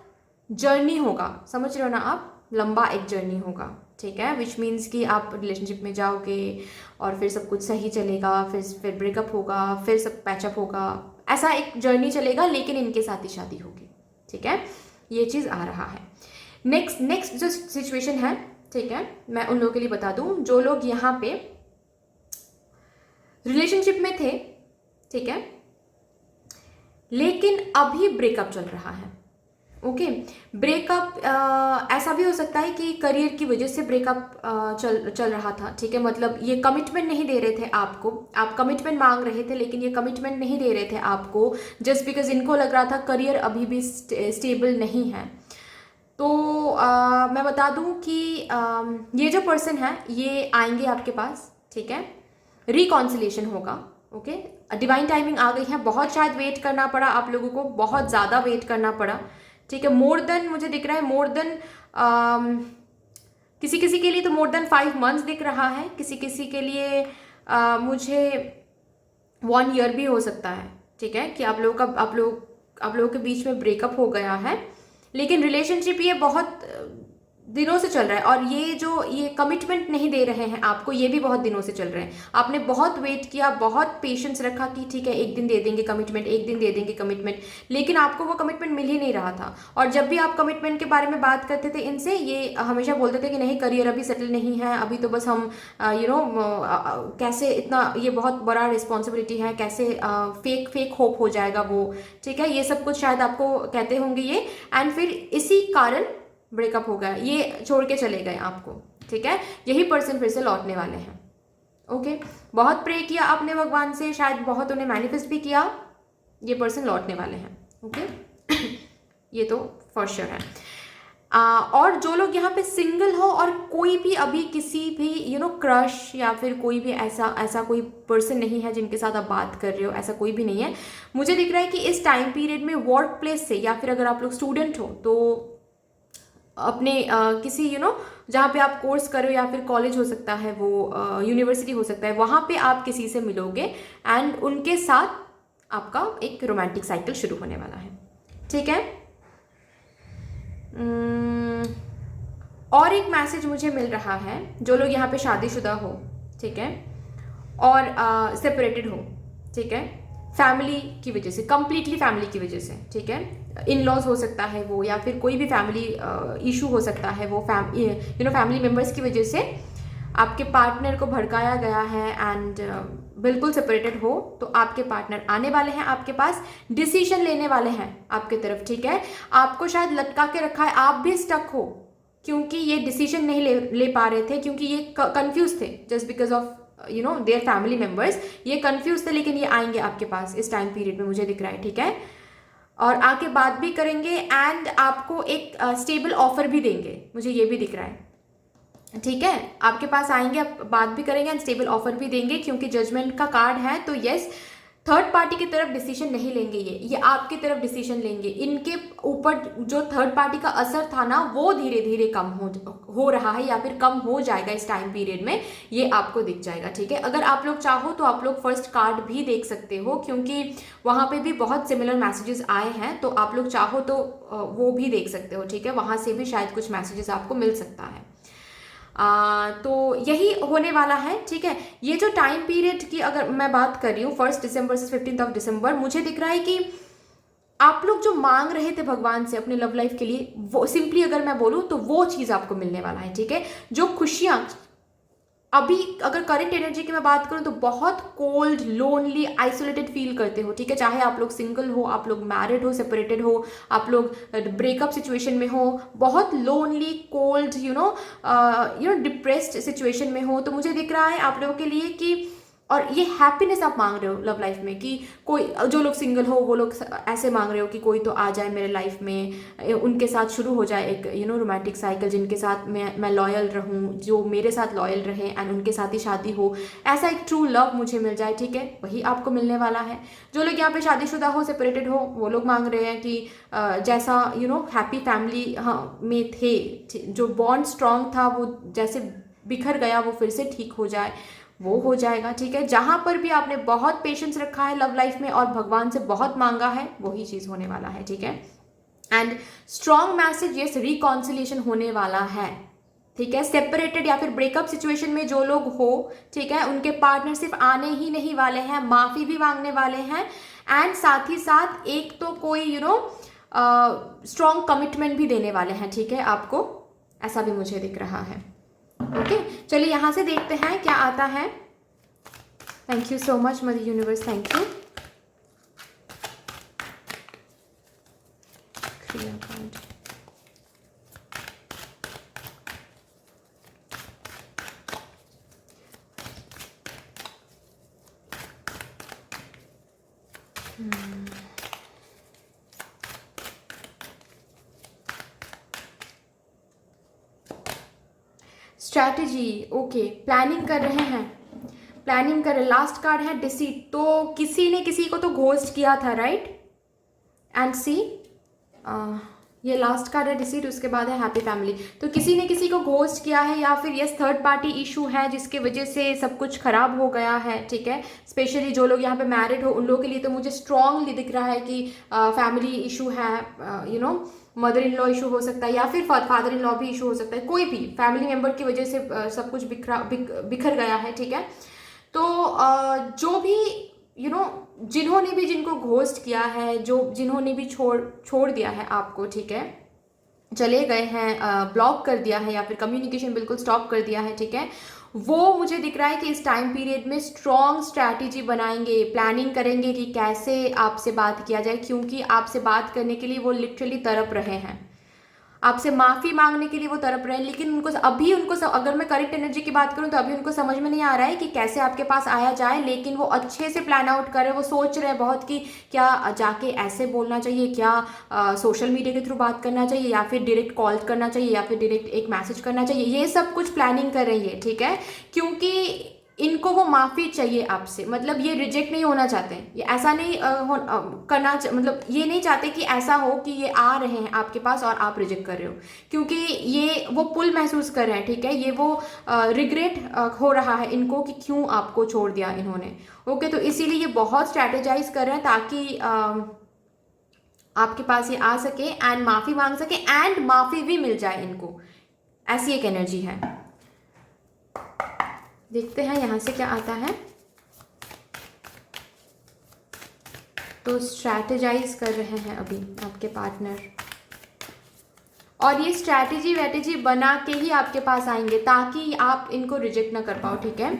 जर्नी होगा, समझ रहे हो ना आप, लंबा एक जर्नी होगा, ठीक है। विच मीन्स कि आप रिलेशनशिप में जाओगे और फिर सब कुछ सही चलेगा, फिर ब्रेकअप होगा, फिर सब पैचअप होगा, ऐसा एक जर्नी चलेगा, लेकिन इनके साथ ही शादी होगी, ठीक है। ये चीज़ आ रहा है। नेक्स्ट जो सिचुएशन है, ठीक है, मैं उन लोगों के लिए बता दूं जो लोग यहाँ पे रिलेशनशिप में थे, ठीक है, लेकिन अभी ब्रेकअप चल रहा है। ओके, ब्रेकअप ऐसा भी हो सकता है कि करियर की वजह से ब्रेकअप चल रहा था, ठीक है, मतलब ये कमिटमेंट नहीं दे रहे थे आपको, आप कमिटमेंट मांग रहे थे लेकिन ये कमिटमेंट नहीं दे रहे थे आपको, जस्ट बिकॉज इनको लग रहा था करियर अभी भी स्टेबल नहीं है। तो मैं बता दूं कि ये जो पर्सन है ये आएंगे आपके पास, ठीक है, रिकॉन्सिलेशन होगा। ओके, डिवाइन टाइमिंग आ गई है, बहुत शायद वेट करना पड़ा आप लोगों को, बहुत ज़्यादा वेट करना पड़ा, ठीक है, मोर देन, मुझे दिख रहा है मोर देन, किसी किसी के लिए तो मोर देन 5 मंथ्स दिख रहा है, किसी किसी के लिए मुझे 1 ईयर भी हो सकता है, ठीक है, कि आप लोगों के बीच में ब्रेकअप हो गया है, लेकिन रिलेशनशिप ये बहुत दिनों से चल रहा है, और ये कमिटमेंट नहीं दे रहे हैं आपको, ये भी बहुत दिनों से चल रहे हैं। आपने बहुत वेट किया, बहुत पेशेंस रखा कि ठीक है एक दिन दे देंगे कमिटमेंट, एक दिन दे देंगे कमिटमेंट, लेकिन आपको वो कमिटमेंट मिल ही नहीं रहा था। और जब भी आप कमिटमेंट के बारे में बात करते थे इनसे, ये हमेशा बोलते थे कि नहीं करियर अभी सेटल नहीं है, अभी तो बस हम कैसे इतना, ये बहुत बड़ा रिस्पॉन्सिबिलिटी है, कैसे फेक होप हो जाएगा वो, ठीक है, ये सब कुछ शायद आपको कहते होंगे ये, एंड फिर इसी कारण ब्रेकअप हो गया, ये छोड़ के चले गए आपको, ठीक है। यही पर्सन फिर से लौटने वाले हैं। ओके, बहुत प्रे किया आपने भगवान से, शायद बहुत उन्हें मैनिफेस्ट भी किया, ये पर्सन लौटने वाले हैं। ओके ये तो फॉर श्योर है। और जो लोग यहाँ पे सिंगल हो और कोई भी अभी किसी भी क्रश या फिर कोई भी ऐसा कोई पर्सन नहीं है जिनके साथ आप बात कर रहे हो, ऐसा कोई भी नहीं है, मुझे दिख रहा है कि इस टाइम पीरियड में वर्क प्लेस से, या फिर अगर आप लोग स्टूडेंट हो तो अपने किसी जहाँ पे आप कोर्स करो, या फिर कॉलेज हो सकता है, वो यूनिवर्सिटी हो सकता है, वहाँ पे आप किसी से मिलोगे एंड उनके साथ आपका एक रोमांटिक साइकिल शुरू होने वाला है, ठीक है। और एक मैसेज मुझे मिल रहा है, जो लोग यहाँ पे शादीशुदा हो, ठीक है, और सेपरेटेड हो, ठीक है, फैमिली की वजह से, कंप्लीटली फैमिली की वजह से, ठीक है, इन लॉज हो सकता है वो, या फिर कोई भी फैमिली इशू हो सकता है वो, फैमिली मेम्बर्स की वजह से आपके पार्टनर को भड़काया गया है एंड बिल्कुल सेपरेटेड हो, तो आपके पार्टनर आने वाले हैं आपके पास, डिसीजन लेने वाले हैं आपके तरफ, ठीक है। आपको शायद लटका के रखा है, आप भी स्टक हो, क्योंकि ये डिसीजन नहीं ले पा रहे थे, क्योंकि ये कंफ्यूज थे, just because of their family members, ये कंफ्यूज थे, लेकिन ये आएंगे आपके पास इस टाइम पीरियड में, मुझे दिख रहा है, ठीक है, और आके बात भी करेंगे एंड आपको एक स्टेबल ऑफर भी देंगे, मुझे ये भी दिख रहा है, ठीक है, आपके पास आएंगे, आप बात भी करेंगे एंड स्टेबल ऑफर भी देंगे, क्योंकि जजमेंट का कार्ड है, तो यस, थर्ड पार्टी की तरफ डिसीजन नहीं लेंगे, ये आपकी तरफ डिसीजन लेंगे, इनके ऊपर जो थर्ड पार्टी का असर था ना, वो धीरे धीरे कम हो रहा है, या फिर कम हो जाएगा इस टाइम पीरियड में, ये आपको दिख जाएगा, ठीक है। अगर आप लोग चाहो तो आप लोग फर्स्ट कार्ड भी देख सकते हो, क्योंकि वहाँ पे भी बहुत सिमिलर मैसेजेस आए हैं, तो आप लोग चाहो तो वो भी देख सकते हो, ठीक है, वहाँ से भी शायद कुछ मैसेजेस आपको मिल सकता है। तो यही होने वाला है, ठीक है। ये जो टाइम पीरियड की अगर मैं बात कर रही हूँ 1 दिसंबर से 15 दिसंबर, मुझे दिख रहा है कि आप लोग जो मांग रहे थे भगवान से अपने लव लाइफ के लिए, वो सिंपली अगर मैं बोलूँ तो वो चीज़ आपको मिलने वाला है, ठीक है। जो खुशियाँ अभी, अगर करंट एनर्जी की मैं बात करूं तो बहुत कोल्ड, लोनली, आइसोलेटेड फील करते हो, ठीक है, चाहे आप लोग सिंगल हो, आप लोग मैरिड हो, सेपरेटेड हो, आप लोग ब्रेकअप सिचुएशन में हो, बहुत लोनली, कोल्ड, डिप्रेस्ड सिचुएशन में हो, तो मुझे दिख रहा है आप लोगों के लिए कि, और ये हैप्पीनेस आप मांग रहे हो लव लाइफ में, कि कोई, जो लोग सिंगल हो वो लोग ऐसे मांग रहे हो कि कोई तो आ जाए मेरे लाइफ में, उनके साथ शुरू हो जाए एक रोमांटिक साइकिल, जिनके साथ मैं लॉयल रहूं, जो मेरे साथ लॉयल रहे एंड उनके साथ ही शादी हो, ऐसा एक ट्रू लव मुझे मिल जाए, ठीक है, वही आपको मिलने वाला है। जो लोग यहाँ पे शादीशुदा हो, सेपरेटेड हो, वो लोग मांग रहे हैं कि जैसा हैप्पी फैमिली में थे, जो बॉन्ड स्ट्रांग था वो जैसे बिखर गया वो फिर से ठीक हो जाए, वो हो जाएगा, ठीक है। जहां पर भी आपने बहुत पेशेंस रखा है लव लाइफ में और भगवान से बहुत मांगा है, वही चीज होने वाला है, ठीक है। And strong message, yes, reconciliation होने वाला है, ठीक है। सेपरेटेड या फिर ब्रेकअप सिचुएशन में जो लोग हो, ठीक है, उनके पार्टनर सिर्फ आने ही नहीं वाले हैं, माफी भी मांगने वाले हैं, एंड साथ ही साथ एक तो कोई स्ट्रॉन्ग कमिटमेंट भी देने वाले हैं, ठीक है, आपको, ऐसा भी मुझे दिख रहा है, ओके, चलिए यहाँ से देखते हैं क्या आता है। Thank you so much mother universe, thank you. Strategy, okay, planning कर रहे हैं, प्लानिंग कर रहे। लास्ट कार्ड है डिसीट, तो किसी ने किसी को तो घोस्ट किया था, राइट? एंड सी, ये लास्ट कार्ड है डिसीट, उसके बाद है हैप्पी फैमिली। तो किसी ने किसी को घोस्ट किया है या फिर ये थर्ड पार्टी इशू है जिसके वजह से सब कुछ खराब हो गया है, ठीक है। स्पेशली जो लोग यहाँ पे मैरिड हो उन लोगों के लिए तो मुझे स्ट्रांगली दिख रहा है कि फैमिली इशू है, you know, mother in law issue हो सकता है या फिर फादर इन लॉ भी इशू हो सकता है, कोई भी फैमिली मेम्बर की वजह से सब कुछ बिखर गया है, ठीक है। तो जो भी यू नो जिन्होंने भी जिनको घोस्ट किया है, जो जिन्होंने भी छोड़ दिया है आपको, ठीक है, चले गए हैं, ब्लॉक कर दिया है या फिर कम्युनिकेशन बिल्कुल स्टॉप कर दिया है, ठीक है, वो मुझे दिख रहा है कि इस टाइम पीरियड में स्ट्रॉन्ग स्ट्रैटेजी बनाएंगे, प्लानिंग करेंगे कि कैसे आपसे बात किया जाए, क्योंकि आपसे बात करने के लिए वो लिटरली तड़प रहे हैं, आपसे माफ़ी मांगने के लिए वो तड़प रहे हैं। लेकिन उनको अगर मैं करेक्ट एनर्जी की बात करूं तो अभी उनको समझ में नहीं आ रहा है कि कैसे आपके पास आया जाए, लेकिन वो अच्छे से प्लान आउट कर रहे हैं। वो सोच रहे हैं बहुत कि क्या जाके ऐसे बोलना चाहिए, क्या सोशल मीडिया के थ्रू बात करना चाहिए, या फिर डायरेक्ट कॉल करना चाहिए, या फिर डायरेक्ट एक मैसेज करना चाहिए। ये सब कुछ प्लानिंग कर रही है, ठीक है, क्योंकि इनको वो माफ़ी चाहिए आपसे। मतलब ये रिजेक्ट नहीं होना चाहते, ये ऐसा नहीं मतलब ये नहीं चाहते कि ऐसा हो कि ये आ रहे हैं आपके पास और आप रिजेक्ट कर रहे हो, क्योंकि ये वो पुल महसूस कर रहे हैं, ठीक है। ये वो रिग्रेट हो रहा है इनको कि क्यों आपको छोड़ दिया इन्होंने, ओके। तो इसीलिए ये बहुत स्ट्रैटेजाइज कर रहे हैं ताकि आपके पास ये आ सके एंड माफ़ी मांग सके एंड माफ़ी भी मिल जाए इनको, ऐसी एक एनर्जी है। देखते हैं यहाँ से क्या आता है। तो स्ट्रैटेजाइज कर रहे हैं अभी आपके पार्टनर, और ये स्ट्रैटेजी बना के ही आपके पास आएंगे ताकि आप इनको रिजेक्ट ना कर पाओ, ठीक है।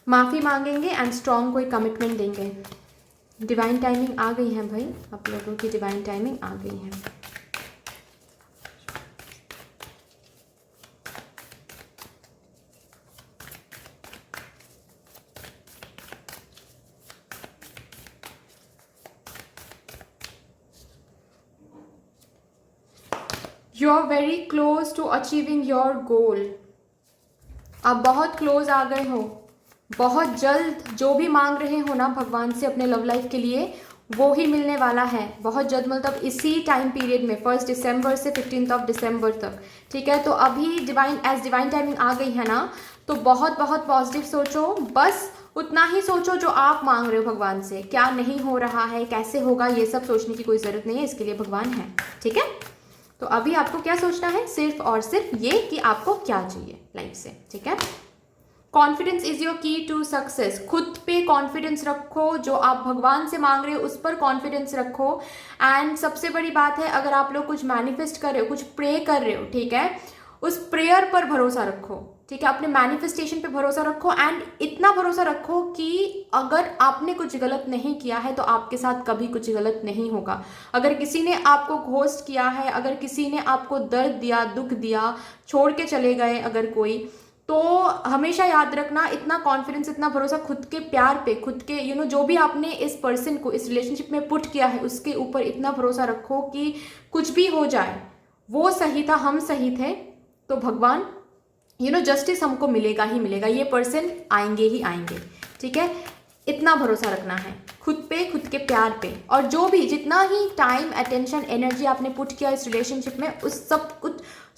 माफ़ी मांगेंगे एंड स्ट्रॉन्ग कोई कमिटमेंट देंगे। डिवाइन टाइमिंग आ गई है भाई, आप लोगों की डिवाइन टाइमिंग आ गई है। You are very close to achieving your goal, आप बहुत क्लोज आ गए हो। बहुत जल्द जो भी मांग रहे हो ना भगवान से अपने लव लाइफ के लिए, वो ही मिलने वाला है बहुत जल्द। मतलब इसी टाइम पीरियड में 1 दिसंबर से 15 दिसंबर तक, ठीक है। तो अभी डिवाइन टाइमिंग आ गई है ना, तो बहुत बहुत पॉजिटिव सोचो, बस उतना ही सोचो जो आप मांग रहे हो भगवान से। क्या नहीं हो रहा है, कैसे होगा, ये सब सोचने की कोई ज़रूरत नहीं है, इसके लिए भगवान है, ठीक है। तो अभी आपको क्या सोचना है, सिर्फ और सिर्फ ये कि आपको क्या चाहिए लाइफ से, ठीक है। कॉन्फिडेंस इज योर की टू सक्सेस, खुद पे कॉन्फिडेंस रखो, जो आप भगवान से मांग रहे हो उस पर कॉन्फिडेंस रखो। एंड सबसे बड़ी बात है, अगर आप लोग कुछ मैनिफेस्ट कर रहे हो, कुछ प्रे कर रहे हो, ठीक है, उस प्रेयर पर भरोसा रखो, ठीक है। अपने मैनिफेस्टेशन पे भरोसा रखो एंड इतना भरोसा रखो कि अगर आपने कुछ गलत नहीं किया है तो आपके साथ कभी कुछ गलत नहीं होगा। अगर किसी ने आपको घोस्ट किया है, अगर किसी ने आपको दर्द दिया, दुख दिया, छोड़ के चले गए अगर कोई, तो हमेशा याद रखना, इतना कॉन्फिडेंस, इतना भरोसा खुद के प्यार पे, खुद के जो भी आपने इस पर्सन को इस रिलेशनशिप में पुट किया है उसके ऊपर इतना भरोसा रखो कि कुछ भी हो जाए, वो सही था, हम सही थे, तो भगवान जस्टिस हमको मिलेगा ही मिलेगा, ये पर्सन आएंगे ही आएंगे, ठीक है। इतना भरोसा रखना है खुद पे, खुद के प्यार पे, और जो भी जितना ही टाइम, अटेंशन, एनर्जी आपने पुट किया इस रिलेशनशिप में, उस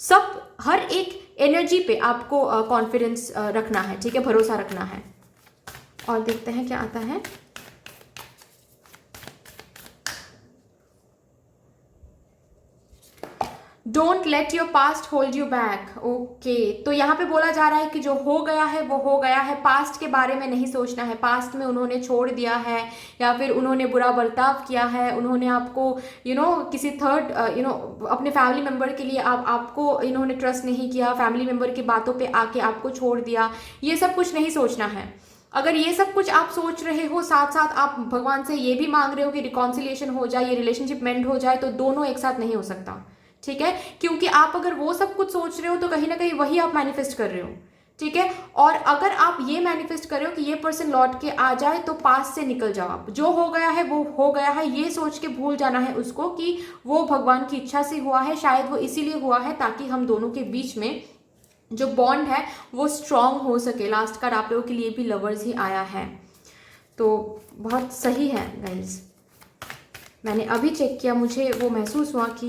सब हर एक एनर्जी पे आपको कॉन्फिडेंस रखना है, ठीक है, भरोसा रखना है। और देखते हैं क्या आता है। Don't let your past hold you back. Okay, तो यहाँ पे बोला जा रहा है कि जो हो गया है वो हो गया है, पास्ट के बारे में नहीं सोचना है। पास्ट में उन्होंने छोड़ दिया है या फिर उन्होंने बुरा बर्ताव किया है, उन्होंने आपको किसी थर्ड अपने फैमिली मेम्बर के लिए आपको इन्होंने ट्रस्ट नहीं किया, फैमिली मेम्बर की बातों पे आके आपको छोड़ दिया, ये सब कुछ नहीं सोचना है। अगर ये सब कुछ आप सोच रहे हो, साथ साथ आप भगवान से ये भी मांग रहे हो कि रिकॉन्सिलिएशन हो जाए, ये रिलेशनशिप मेंड हो जाए, तो दोनों एक साथ नहीं हो सकता। ठीक है, क्योंकि आप अगर वो सब कुछ सोच रहे हो तो कहीं ना कहीं वही आप मैनिफेस्ट कर रहे हो। ठीक है, और अगर आप ये मैनिफेस्ट कर रहे हो कि ये पर्सन लौट के आ जाए, तो पास से निकल जाओ आप। जो हो गया है वो हो गया है, ये सोच के भूल जाना है उसको कि वो भगवान की इच्छा से हुआ है, शायद वो इसीलिए हुआ है ताकि हम दोनों के बीच में जो बॉन्ड है वो स्ट्रांग हो सके। लास्ट कार्ड आप लोगों के लिए भी लवर्स ही आया है, तो बहुत सही है गाइज। मैंने अभी चेक किया, मुझे वो महसूस हुआ कि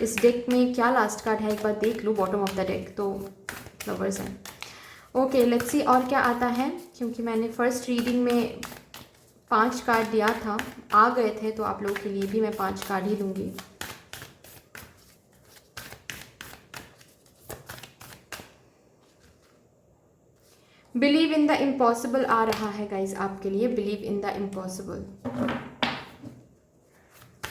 इस डेक में क्या लास्ट कार्ड है, एक बार देख लूँ बॉटम ऑफ द डेक, तो फ्लावर्स हैं। ओके, लेट्स सी और क्या आता है, क्योंकि मैंने फर्स्ट रीडिंग में 5 कार्ड दिया था, आ गए थे, तो आप लोगों के लिए भी मैं 5 कार्ड ही लूँगी। बिलीव इन द इम्पॉसिबल आ रहा है गाइज आपके लिए, बिलीव इन द इम्पॉसिबल।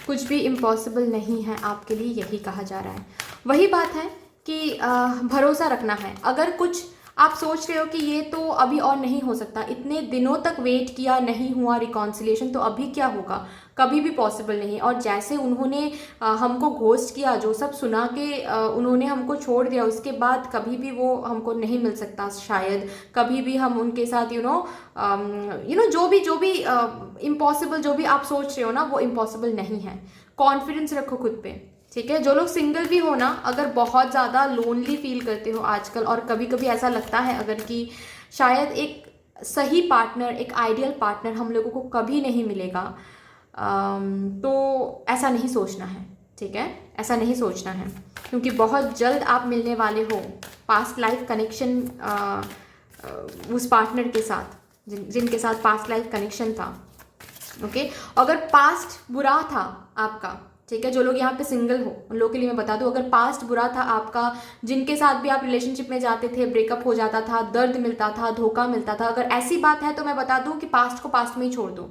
कुछ भी इम्पॉसिबल नहीं है आपके लिए, यही कहा जा रहा है। वही बात है कि भरोसा रखना है। अगर कुछ आप सोच रहे हो कि ये तो अभी और नहीं हो सकता, इतने दिनों तक वेट किया, नहीं हुआ रिकॉन्सिलिएशन, तो अभी क्या होगा, कभी भी पॉसिबल नहीं। और जैसे उन्होंने हमको घोस्ट किया, जो सब सुना के उन्होंने हमको छोड़ दिया, उसके बाद कभी भी वो हमको नहीं मिल सकता शायद। कभी भी हम उनके साथ जो भी इम्पॉसिबल जो भी आप सोच रहे हो ना, वो इम्पॉसिबल नहीं है। कॉन्फिडेंस रखो खुद पे। ठीक है, जो लोग सिंगल भी हो ना, अगर बहुत ज़्यादा लोनली फील करते हो आजकल, और कभी कभी ऐसा लगता है अगर कि शायद एक सही पार्टनर, एक आइडियल पार्टनर हम लोगों को कभी नहीं मिलेगा, तो ऐसा नहीं सोचना है। ठीक है, ऐसा नहीं सोचना है, क्योंकि बहुत जल्द आप मिलने वाले हो। पास्ट लाइफ कनेक्शन उस पार्टनर के साथ जिनके साथ पास्ट लाइफ कनेक्शन था। ओके, अगर पास्ट बुरा था आपका, ठीक है, जो लोग यहाँ पे सिंगल हो उन लोगों के लिए मैं बता दूं, अगर पास्ट बुरा था आपका, जिनके साथ भी आप रिलेशनशिप में जाते थे, ब्रेकअप हो जाता था, दर्द मिलता था, धोखा मिलता था, अगर ऐसी बात है तो मैं बता दूं कि पास्ट को पास्ट में ही छोड़ दो।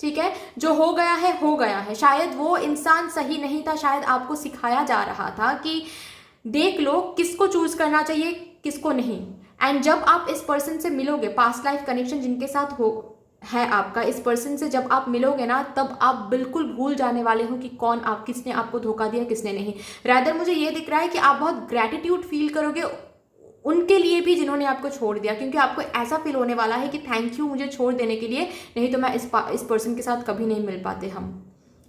ठीक है, जो हो गया है हो गया है। शायद वो इंसान सही नहीं था, शायद आपको सिखाया जा रहा था कि देख लो किसको चूज करना चाहिए, किसको नहीं। एंड जब आप इस पर्सन से मिलोगे, पास्ट लाइफ कनेक्शन जिनके साथ हो है आपका, इस पर्सन से जब आप मिलोगे ना, तब आप बिल्कुल भूल जाने वाले हो कि कौन आप, किसने आपको धोखा दिया, किसने नहीं। रादर मुझे ये दिख रहा है कि आप बहुत ग्रैटिट्यूड फील करोगे उनके लिए भी जिन्होंने आपको छोड़ दिया, क्योंकि आपको ऐसा फील होने वाला है कि थैंक यू मुझे छोड़ देने के लिए, नहीं तो मैं इस पर्सन के साथ कभी नहीं मिल पाते हम।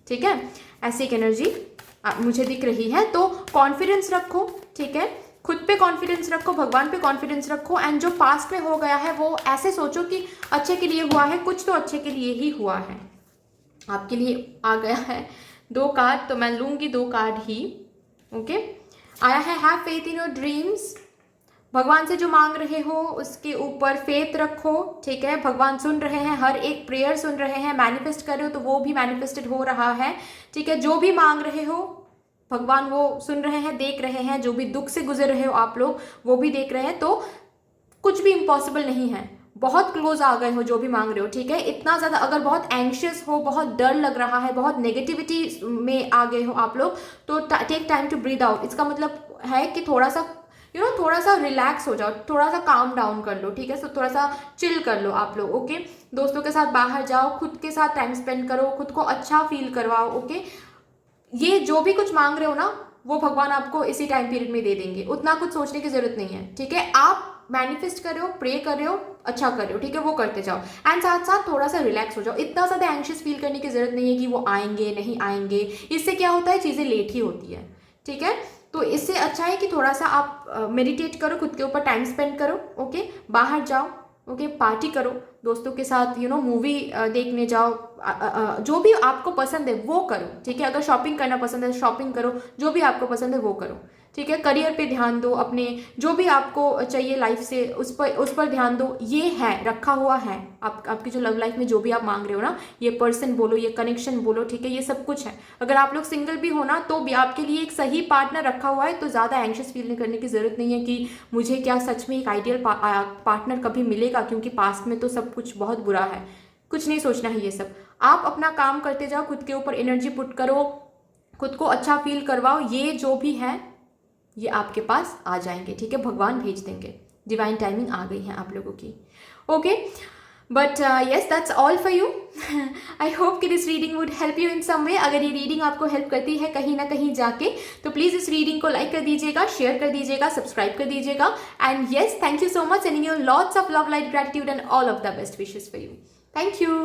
ठीक है, ऐसी एक एनर्जी मुझे दिख रही है। तो कॉन्फिडेंस रखो, ठीक है, खुद पे कॉन्फिडेंस रखो, भगवान पे कॉन्फिडेंस रखो। एंड जो पास्ट में हो गया है वो ऐसे सोचो कि अच्छे के लिए हुआ है, कुछ तो अच्छे के लिए ही हुआ है। आपके लिए आ गया है 2 कार्ड, तो मैं लूंगी 2 कार्ड ही। ओके, आया है have faith in your dreams. भगवान से जो मांग रहे हो उसके ऊपर फेथ रखो। ठीक है, भगवान सुन रहे हैं, हर एक प्रेयर सुन रहे हैं। मैनिफेस्ट कर रहे हो तो वो भी मैनिफेस्टेड हो रहा है। ठीक है, जो भी मांग रहे हो भगवान वो सुन रहे हैं, देख रहे हैं। जो भी दुख से गुजर रहे हो आप लोग, वो भी देख रहे हैं। तो कुछ भी इम्पॉसिबल नहीं है, बहुत क्लोज आ गए हो जो भी मांग रहे हो। ठीक है, इतना ज़्यादा अगर बहुत एंशियस हो, बहुत डर लग रहा है, बहुत नेगेटिविटी में आ गए हो आप लोग, तो take time to breathe out. इसका मतलब है कि थोड़ा सा थोड़ा सा रिलैक्स हो जाओ, थोड़ा सा काम डाउन कर लो। ठीक है, तो थोड़ा सा चिल कर लो आप लोग। ओके, दोस्तों के साथ बाहर जाओ, खुद के साथ टाइम स्पेंड करो, खुद को अच्छा फील करवाओ। ओके, ये जो भी कुछ मांग रहे हो ना, वो भगवान आपको इसी टाइम पीरियड में दे देंगे। उतना कुछ सोचने की जरूरत नहीं है। ठीक है, आप मैनिफेस्ट कर रहे हो, प्रे कर रहे हो, अच्छा कर रहे हो। ठीक है, वो करते जाओ। एंड साथ साथ थोड़ा सा रिलैक्स हो जाओ। इतना ज़्यादा एंशियस फील करने की जरूरत नहीं है कि वो आएंगे नहीं आएंगे। इससे क्या होता है, चीज़ें लेट ही होती है। ठीक है, तो इससे अच्छा है कि थोड़ा सा आप मेडिटेट करो, खुद के ऊपर टाइम स्पेंड करो। ओके, बाहर जाओ, ओके, पार्टी करो दोस्तों के साथ, मूवी देखने जाओ, जो भी आपको पसंद है वो करो। ठीक है, अगर शॉपिंग करना पसंद है शॉपिंग करो, जो भी आपको पसंद है वो करो। ठीक है। करियर पे ध्यान दो, अपने जो भी आपको चाहिए लाइफ से उस पर ध्यान दो। ये है, रखा हुआ है आपकी जो लव लाइफ में जो भी आप मांग रहे हो ना, ये पर्सन बोलो, ये कनेक्शन बोलो, ठीक है, ये सब कुछ है। अगर आप लोग सिंगल भी हो ना तो भी आपके लिए एक सही पार्टनर रखा हुआ है, तो ज़्यादा एंशियस फील करने की ज़रूरत नहीं है कि मुझे क्या सच में एक आइडियल पार्टनर कभी मिलेगा, क्योंकि पास्ट में तो सब कुछ बहुत बुरा है। कुछ नहीं सोचना है ये सब। आप अपना काम करते जाओ, खुद के ऊपर एनर्जी पुट करो, खुद को अच्छा फील करवाओ। ये जो भी है ये आपके पास आ जाएंगे, ठीक है, भगवान भेज देंगे। डिवाइन टाइमिंग आ गई है आप लोगों की। Okay, but yes, that's all for you. I hope कि this reading would help you in some way. अगर ये रीडिंग आपको हेल्प करती है कहीं ना कहीं जाके, तो प्लीज़ इस रीडिंग को लाइक कर दीजिएगा, शेयर कर दीजिएगा, सब्सक्राइब कर दीजिएगा। And yes, thank you so much, sending you lots of love, light, gratitude and all of the best wishes for you. Thank you.